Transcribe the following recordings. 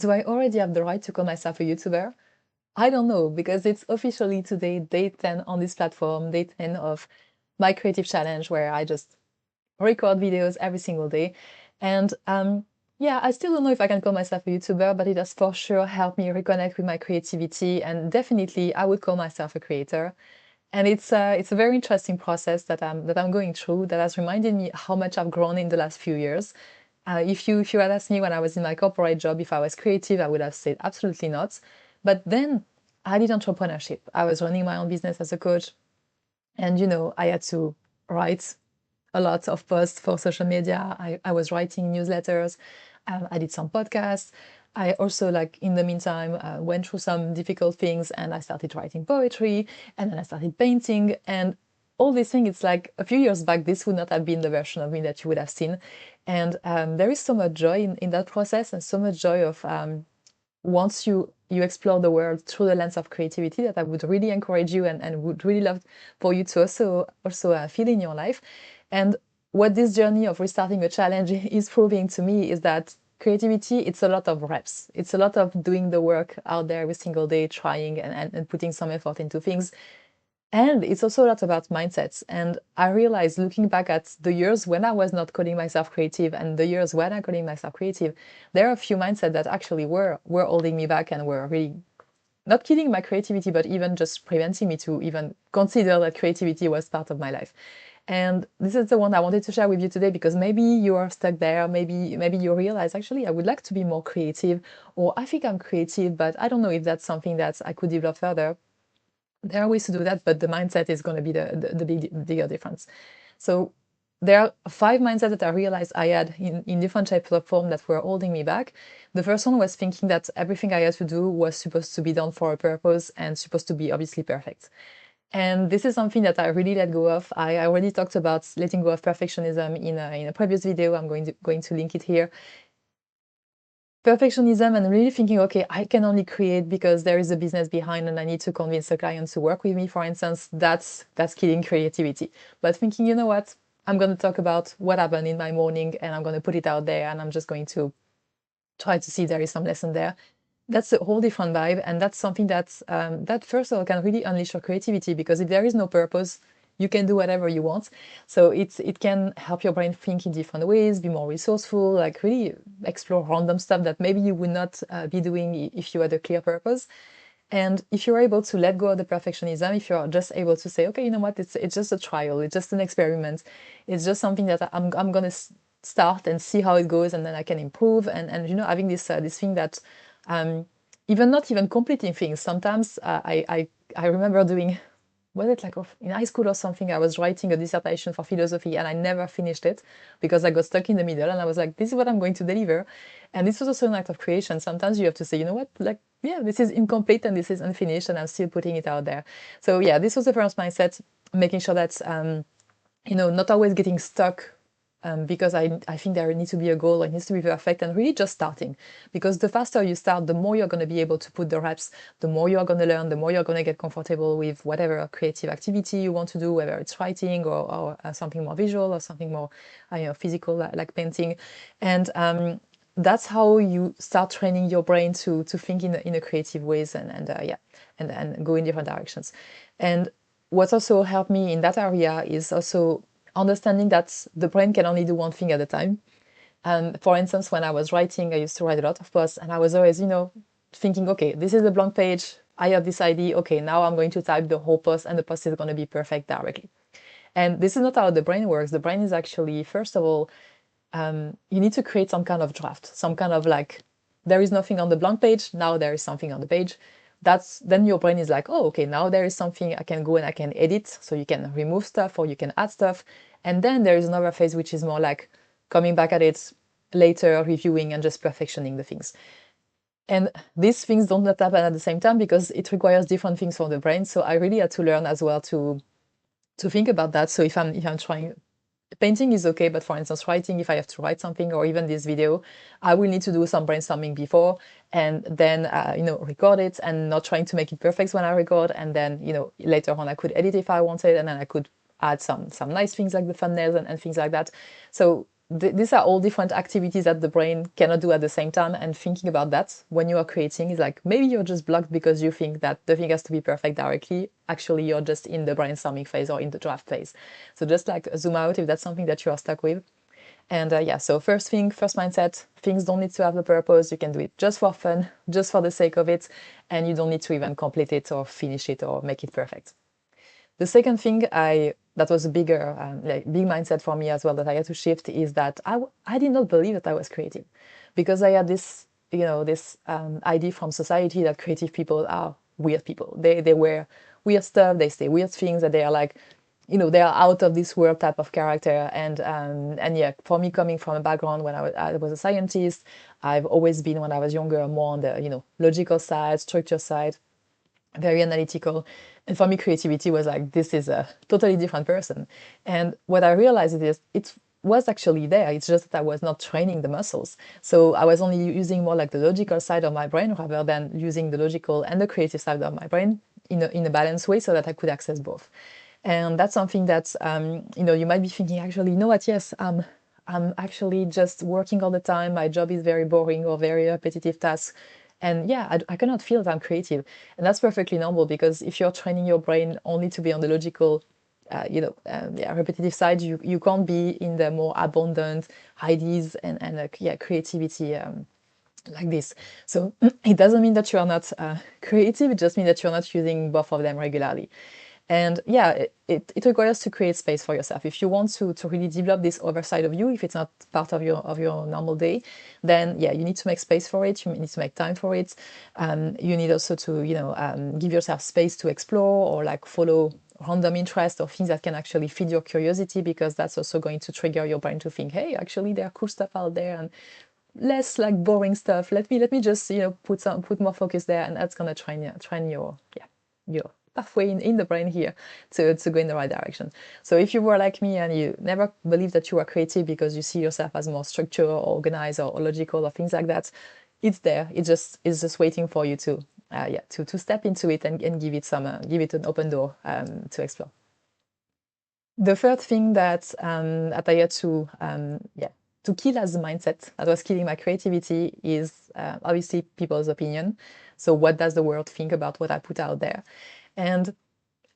Do I already have the right to call myself a YouTuber? I don't know, because it's officially today day 10 on this platform, day 10 of my creative challenge, where I just record videos every single day. And yeah, I still don't know if I can call myself a YouTuber, but it has for sure helped me reconnect with my creativity. And definitely, I would call myself a creator. And it's a very interesting process that I'm going through, that has reminded me how much I've grown in the last few years. If you had asked me when I was in my corporate job if I was creative, I would have said absolutely not. But then I did entrepreneurship. I was running my own business as a coach, and I had to write a lot of posts for social media. I was writing newsletters. I did some podcasts. I also, like, in the meantime, went through some difficult things, and I started writing poetry, and then I started painting. And all these things, it's like a few years back, this would not have been the version of me that you would have seen. And there is so much joy in that process, and so much joy of once you explore the world through the lens of creativity, that I would really encourage you, and would really love for you to also feel in your life. And what this journey of restarting a challenge is proving to me is that creativity, it's a lot of reps. It's a lot of doing the work out there every single day, trying and putting some effort into things. And it's also a lot about mindsets. And I realized, looking back at the years when I was not calling myself creative and the years when I'm calling myself creative, there are a few mindsets that actually were holding me back and were really not killing my creativity, but even just preventing me to even consider that creativity was part of my life. And this is the one I wanted to share with you today, because maybe you are stuck there. Maybe you realize, actually, I would like to be more creative, or I think I'm creative, but I don't know if that's something that I could develop further. There are ways to do that, but the mindset is going to be the bigger difference. So there are 5 mindsets that I realized I had in different shapes of form that were holding me back. The first one was thinking that everything I had to do was supposed to be done for a purpose and supposed to be obviously perfect. And this is something that I really let go of. I already talked about letting go of perfectionism in a previous video. I'm going to link it here. Perfectionism, and really thinking, okay, I can only create because there is a business behind and I need to convince a client to work with me, for instance, that's killing creativity. But thinking, you know what, I'm going to talk about what happened in my morning, and I'm going to put it out there, and I'm just going to try to see if there is some lesson there. That's a whole different vibe, and that's something that first of all can really unleash your creativity, because if there is no purpose, you can do whatever you want. So it can help your brain think in different ways, be more resourceful, like really explore random stuff that maybe you would not be doing if you had a clear purpose. And if you're able to let go of the perfectionism, if you're just able to say, okay, you know what, it's just a trial, it's just an experiment, it's just something that I'm gonna start and see how it goes, and then I can improve, and having this thing that even not even completing things. Sometimes I remember doing, was it like in high school or something, I was writing a dissertation for philosophy, and I never finished it because I got stuck in the middle, and I was like, this is what I'm going to deliver. And this was also an act of creation. Sometimes you have to say, you know what, like, yeah, this is incomplete and this is unfinished, and I'm still putting it out there. So yeah, this was the first mindset, making sure that not always getting stuck, because I think there needs to be a goal, it needs to be perfect, and really just starting. Because the faster you start, the more you're going to be able to put the reps, the more you're going to learn, the more you're going to get comfortable with whatever creative activity you want to do, whether it's writing or something more visual, or something more physical, like painting. And that's how you start training your brain to think in a creative ways, and go in different directions. And what also helped me in that area is also understanding that the brain can only do one thing at a time. For instance, when I was writing, I used to write a lot of posts, and I was always, thinking, okay, this is a blank page, I have this idea, okay, now I'm going to type the whole post, and the post is going to be perfect directly. And this is not how the brain works. The brain is actually, first of all, you need to create some kind of draft, some kind of, like, there is nothing on the blank page, now there is something on the page. Then your brain is like, oh, okay, now there is something I can go and I can edit. So you can remove stuff or you can add stuff. And then there is another phase, which is more like coming back at it later, reviewing and just perfectioning the things. And these things don't happen at the same time, because it requires different things for the brain. So I really had to learn as well to think about that. So if I'm trying, painting is okay, but for instance, writing, if I have to write something, or even this video, I will need to do some brainstorming before, and then record it, and not trying to make it perfect when I record, and then later on I could edit if I wanted, and then I could add some nice things like the thumbnails and things like that. So these are all different activities that the brain cannot do at the same time. And thinking about that when you are creating is like, maybe you're just blocked because you think that the thing has to be perfect directly. Actually, you're just in the brainstorming phase or in the draft phase. So just like zoom out if that's something that you are stuck with. And yeah, so first mindset, things don't need to have a purpose. You can do it just for fun, just for the sake of it. And you don't need to even complete it or finish it or make it perfect. The second thing that was a bigger, big mindset for me as well that I had to shift is that I did not believe that I was creative, because I had this, this idea from society that creative people are weird people. They wear weird stuff, they say weird things, that they are like, they are out of this world type of character. And yeah, for me, coming from a background when I was a scientist, I've always been, when I was younger, more on the logical side, structure side, very analytical. And for me, creativity was like, this is a totally different person. And what I realized is it was actually there. It's just that I was not training the muscles. So I was only using more like the logical side of my brain rather than using the logical and the creative side of my brain in a balanced way so that I could access both. And that's something that, you might be thinking, actually, you know what, yes, I'm actually just working all the time. My job is very boring or very repetitive tasks. And yeah, I cannot feel that I'm creative. And that's perfectly normal, because if you're training your brain only to be on the logical, repetitive side, you can't be in the more abundant ideas and creativity like this. So it doesn't mean that you are not creative, it just means that you're not using both of them regularly. And yeah, it requires to create space for yourself. If you want to really develop this other side of you, if it's not part of your normal day, then yeah, you need to make space for it. You need to make time for it. You need also to give yourself space to explore or like follow random interest or things that can actually feed your curiosity, because that's also going to trigger your brain to think, hey, actually there are cool stuff out there and less like boring stuff. Let me just put more focus there, and that's gonna train your pathway in the brain here to go in the right direction. So if you were like me and you never believed that you were creative because you see yourself as more structured or organized or logical or things like that, it's there. It's just waiting for you to step into it and give it an open door to explore. The third thing that I had to kill as a mindset that was killing my creativity is obviously people's opinion. So what does the world think about what I put out there? And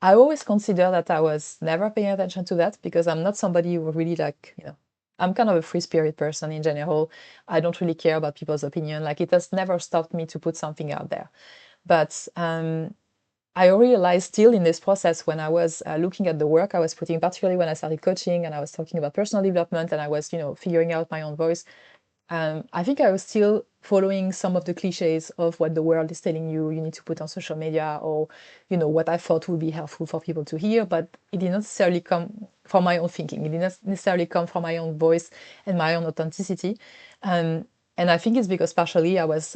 I always consider that I was never paying attention to that, because I'm not somebody who really I'm kind of a free spirit person in general. I don't really care about people's opinion. Like, it has never stopped me to put something out there. But I realized still in this process, when I was looking at the work I was putting, particularly when I started coaching and I was talking about personal development and I was, figuring out my own voice, I think I was still following some of the cliches of what the world is telling you need to put on social media, or, what I thought would be helpful for people to hear, but it did not necessarily come from my own thinking. It did not necessarily come from my own voice and my own authenticity. And I think it's because partially I was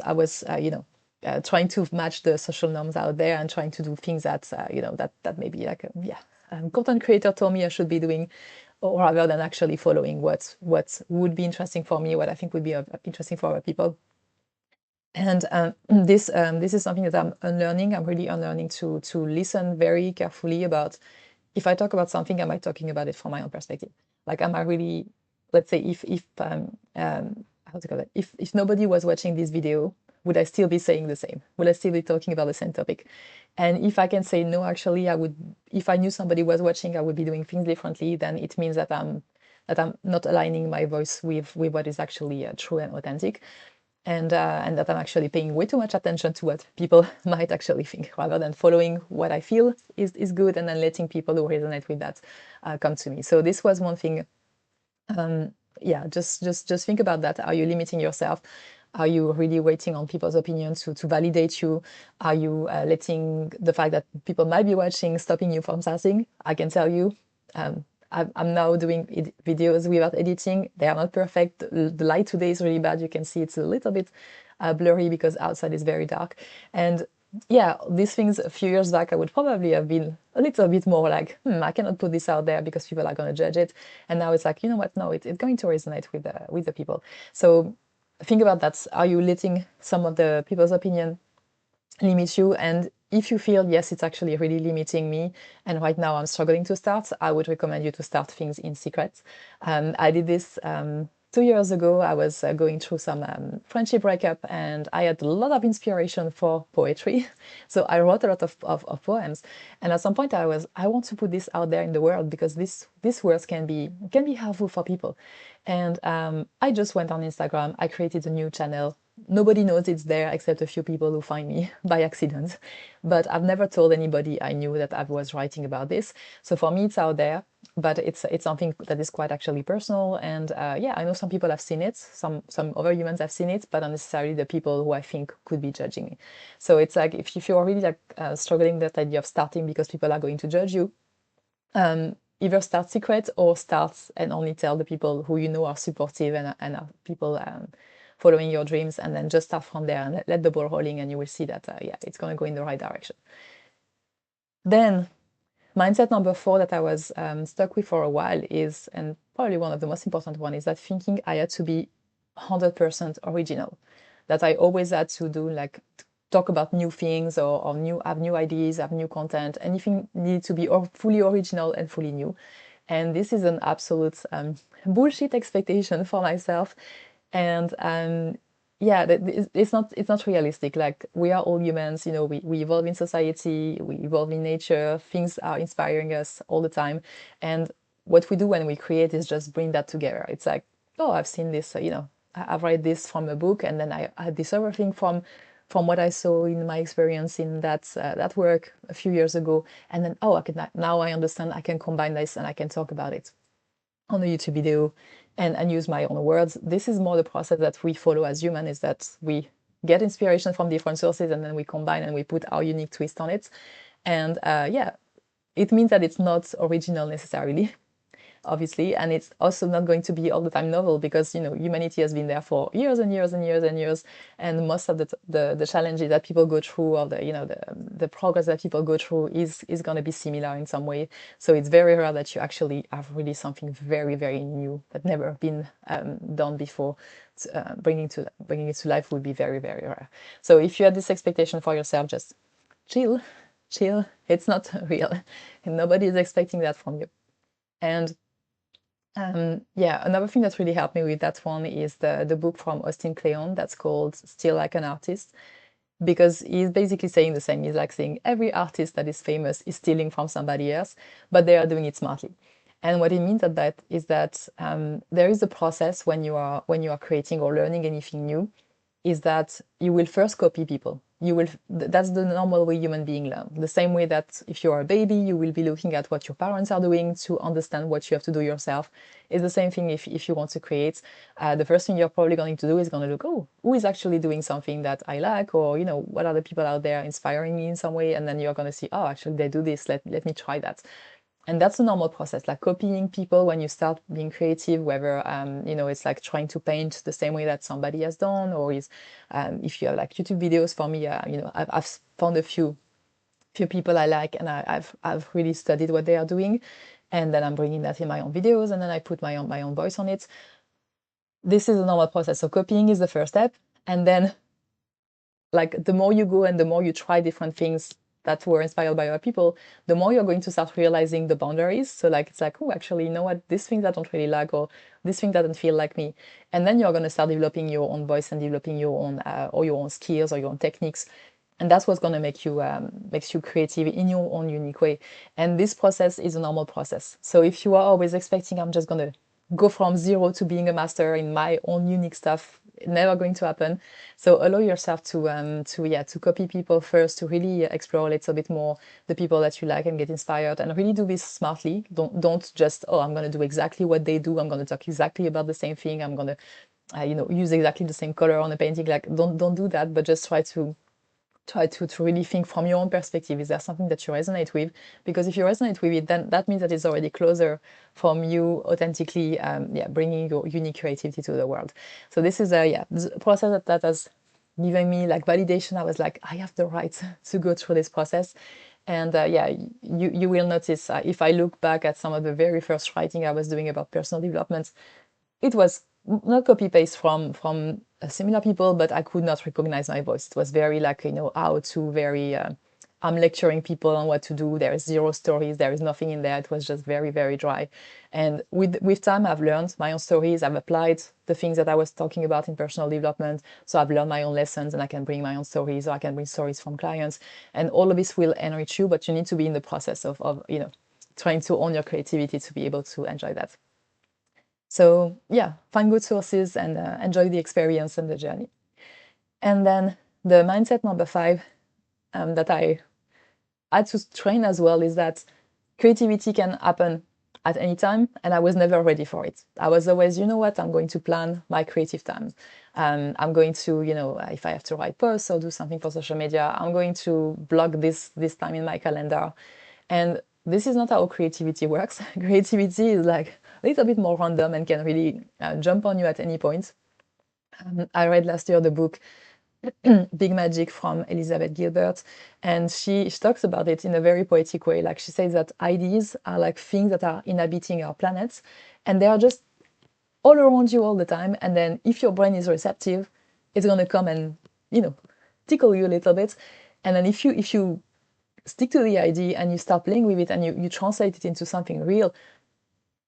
trying to match the social norms out there and trying to do things that that maybe like content creator told me I should be doing, or rather than actually following what would be interesting for me, what I think would be interesting for other people. And this is something that I'm unlearning. I'm really unlearning to listen very carefully about, if I talk about something, am I talking about it from my own perspective? Like, am I really, let's say, if how to call it, if nobody was watching this video, would I still be saying the same? Would I still be talking about the same topic? And if I can say no, actually, I would. If I knew somebody was watching, I would be doing things differently. Then it means that I'm not aligning my voice with what is actually true and authentic, and that I'm actually paying way too much attention to what people might actually think, rather than following what I feel is good, and then letting people who resonate with that come to me. So this was one thing. Just think about that. Are you limiting yourself? Are you really waiting on people's opinions to validate you? Are you letting the fact that people might be watching stopping you from starting? I can tell you, I'm now doing videos without editing. They are not perfect. The light today is really bad. You can see it's a little bit blurry because outside is very dark. And yeah, these things a few years back, I would probably have been a little bit more like, I cannot put this out there because people are going to judge it. And now it's like, you know what? No, it's going to resonate with the people. So think about that. Are you letting some of the people's opinion limit you? And if you feel, yes, it's actually really limiting me, and right now I'm struggling to start, I would recommend you to start things in secret. I did this 2 years ago. I was going through some friendship breakup, and I had a lot of inspiration for poetry. So I wrote a lot of poems. And at some point I want to put this out there in the world, because these words can be helpful for people. And I just went on Instagram. I created a new channel. Nobody knows it's there except a few people who find me by accident. But I've never told anybody I knew that I was writing about this. So for me, it's out there, but it's something that is quite actually personal. And yeah, I know some people have seen it. Some other humans have seen it, but not necessarily the people who I think could be judging me. So it's like if you're really like struggling with that idea of starting because people are going to judge you, either start secret or start and only tell the people who you know are supportive and are people following your dreams, and then just start from there and let the ball rolling, and you will see that yeah, it's going to go in the right direction. Then mindset number 4 that I was stuck with for a while is, and probably one of the most important one, is that thinking I had to be 100% original, that I always had to do like talk about new things, or have new ideas, have new content. Anything needed to be fully original and fully new. And this is an absolute bullshit expectation for myself. And yeah, it's not realistic. Like, we are all humans, we evolve in society, we evolve in nature, things are inspiring us all the time. And what we do when we create is just bring that together. It's like, oh, I've seen this, I've read this from a book, and then I had this other thing from what I saw in my experience in that work a few years ago. And then, oh, now I understand, I can combine this and I can talk about it on a YouTube video, and use my own words. This is more the process that we follow as human, is that we get inspiration from different sources, and then we combine and we put our unique twist on it. And yeah, it means that it's not original necessarily, obviously, and it's also not going to be all the time novel, because humanity has been there for years and years and years and years, and most of the challenges that people go through, or the progress that people go through is going to be similar in some way. So it's very rare that you actually have really something very, very new that never been done before. Bringing it to life would be very, very rare. So if you had this expectation for yourself, just chill, chill. It's not real, and nobody is expecting that from you. And yeah, another thing that really helped me with that one is the book from Austin Kleon that's called Still Like an Artist, because he's basically saying the same. He's like saying every artist that is famous is stealing from somebody else, but they are doing it smartly. And what he means at that is that there is a process when you are creating or learning anything new, is that you will first copy people. That's the normal way human beings learn. The same way that if you are a baby, you will be looking at what your parents are doing to understand what you have to do yourself. It's the same thing if you want to create. The first thing you're probably going to do is going to look, oh, who is actually doing something that I like, or what are the people out there inspiring me in some way, and then you're going to see, oh, actually they do this. Let me try that. And that's a normal process, like copying people when you start being creative, whether it's like trying to paint the same way that somebody has done, or is if you have like YouTube videos. For me, I've found a few people I like, and I've really studied what they are doing, and then I'm bringing that in my own videos, and then I put my own voice on it. This is a normal process. So copying is the first step, and then, like, the more you go and the more you try different things that were inspired by other people, the more you're going to start realizing the boundaries. So like, it's like, oh, actually, you know what, this thing I don't really like, or this thing doesn't feel like me. And then you're going to start developing your own voice and developing your own or your own skills or your own techniques. And that's what's going to makes you creative in your own unique way. And this process is a normal process. So if you are always expecting, I'm just going to go from zero to being a master in my own unique stuff, never going to happen. So allow yourself to copy people first, to really explore a little bit more the people that you like and get inspired, and really do this smartly. Don't just, oh, I'm going to do exactly what they do, I'm going to talk exactly about the same thing, I'm going to use exactly the same color on a painting. Like, don't do that, but just try to really think from your own perspective. Is there something that you resonate with? Because if you resonate with it, then that means that it's already closer from you authentically, bringing your unique creativity to the world. So this is a process that has given me like validation. I was like, I have the right to go through this process. And you will notice, if I look back at some of the very first writing I was doing about personal development, it was not copy paste from similar people, but I could not recognize my voice. It was very like, how to very I'm lecturing people on what to do. There is zero stories. There is nothing in there. It was just very, very dry. And with time, I've learned my own stories. I've applied the things that I was talking about in personal development. So I've learned my own lessons, and I can bring my own stories, or I can bring stories from clients. And all of this will enrich you, but you need to be in the process of trying to own your creativity to be able to enjoy that. So yeah, find good sources and enjoy the experience and the journey. And then the mindset number 5 that I had to train as well is that creativity can happen at any time, and I was never ready for it. I was always, you know what, I'm going to plan my creative time. I'm going to, if I have to write posts or do something for social media, I'm going to block this time in my calendar. And this is not how creativity works. Creativity is like a little bit more random and can really jump on you at any point. I read last year the book Big Magic from Elizabeth Gilbert, and she talks about it in a very poetic way. Like, she says that ideas are like things that are inhabiting our planets, and they are just all around you all the time. And then if your brain is receptive, it's going to come and tickle you a little bit. And then if you stick to the idea and you start playing with it and you translate it into something real,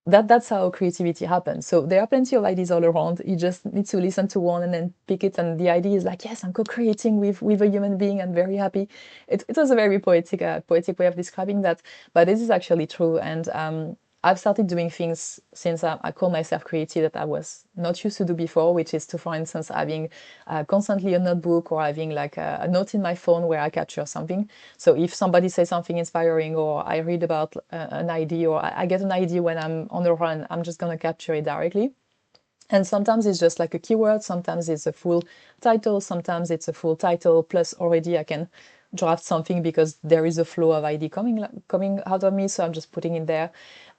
that's how creativity happens. So there are plenty of ideas all around. You just need to listen to one and then pick it. And the idea is like, yes, I'm co-creating with a human being. I'm very happy. It was a very poetic way of describing that, but this is actually true. And I've started doing things since I call myself creative that I was not used to do before, which is to, for instance, having constantly a notebook or having like a note in my phone where I capture something. So if somebody says something inspiring, or I read about an idea, or I get an idea when I'm on the run, I'm just going to capture it directly. And sometimes it's just like a keyword, sometimes it's a full title, sometimes it's a full title, plus already I can draft something because there is a flow of idea coming out of me, so I'm just putting it there.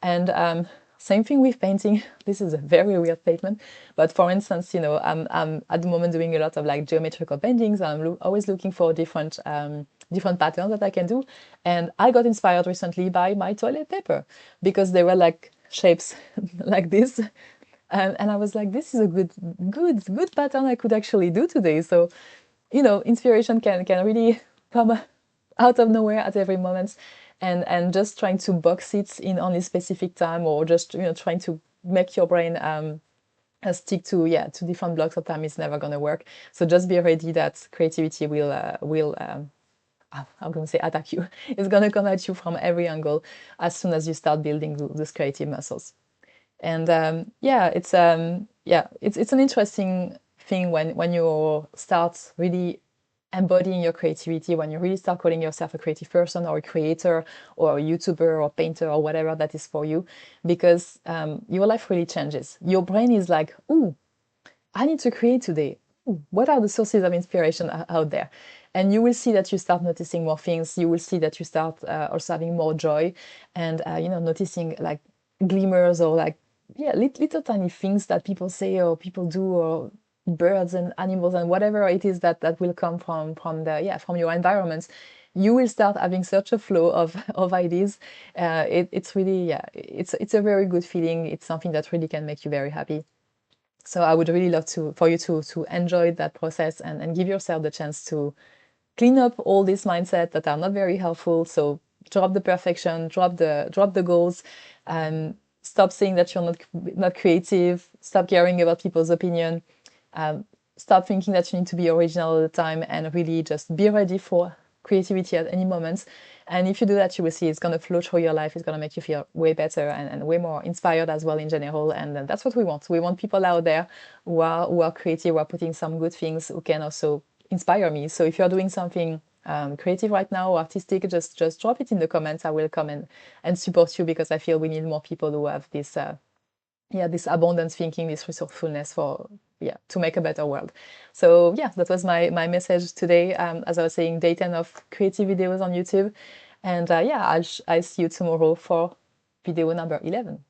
And same thing with painting. This is a very weird statement, but for instance, I'm at the moment doing a lot of like geometrical paintings. I'm always looking for different patterns that I can do, and I got inspired recently by my toilet paper because they were like shapes like this. And I was like, this is a good pattern I could actually do today. So, inspiration can really come out of nowhere at every moment, and just trying to box it in only specific time, or just trying to make your brain stick to different blocks of time is never going to work. So just be ready that creativity will I'm going to say attack you. It's going to come at you from every angle as soon as you start building those creative muscles. And it's an interesting thing when you start really embodying your creativity, when you really start calling yourself a creative person or a creator or a YouTuber or painter or whatever that is for you, because your life really changes. Your brain is like, ooh, I need to create today. Ooh, what are the sources of inspiration out there? And you will see that you start noticing more things. You will see that you start also having more joy, and noticing like glimmers, or like little tiny things that people say or people do, or birds and animals and whatever it is that will come from your environments. You will start having such a flow of ideas. It's really it's a very good feeling. It's something that really can make you very happy. So I would really love for you to enjoy that process, and give yourself the chance to clean up all these mindsets that are not very helpful. So drop the perfection, drop the goals, and stop saying that you're not creative. Stop caring about people's opinion. Stop thinking that you need to be original all the time, and really just be ready for creativity at any moment. And if you do that, you will see it's going to flow through your life. It's going to make you feel way better, and way more inspired as well in general. And that's what we want. We want people out there who are creative, who are putting some good things, who can also inspire me. So if you're doing something creative right now or artistic, just drop it in the comments. I will come and support you, because I feel we need more people who have this this abundance thinking, this resourcefulness to make a better world. So that was my message today. As I was saying, day 10 of creative videos on YouTube. And I'll see you tomorrow for video number 11.